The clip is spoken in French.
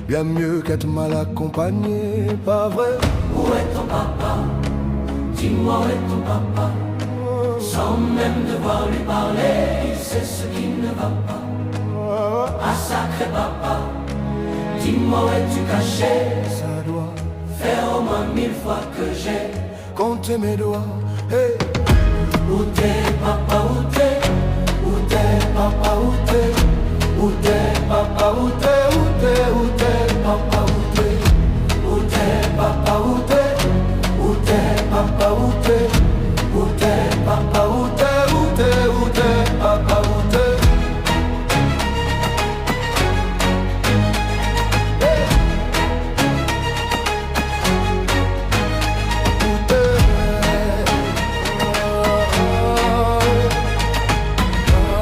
bien mieux qu'être mal accompagné, pas vrai? Où est ton papa? Dis-moi où est ton papa? Sans même devoir lui parler, il sait ce qui ne va pas. Ah sacré papa, dis-moi où es-tu caché? Ça doit faire au moins 1000 fois que j'ai compté mes doigts. Hey. Où t'es papa, où t'es? Où t'es papa, où t'es? Où t'es papa, où t'es?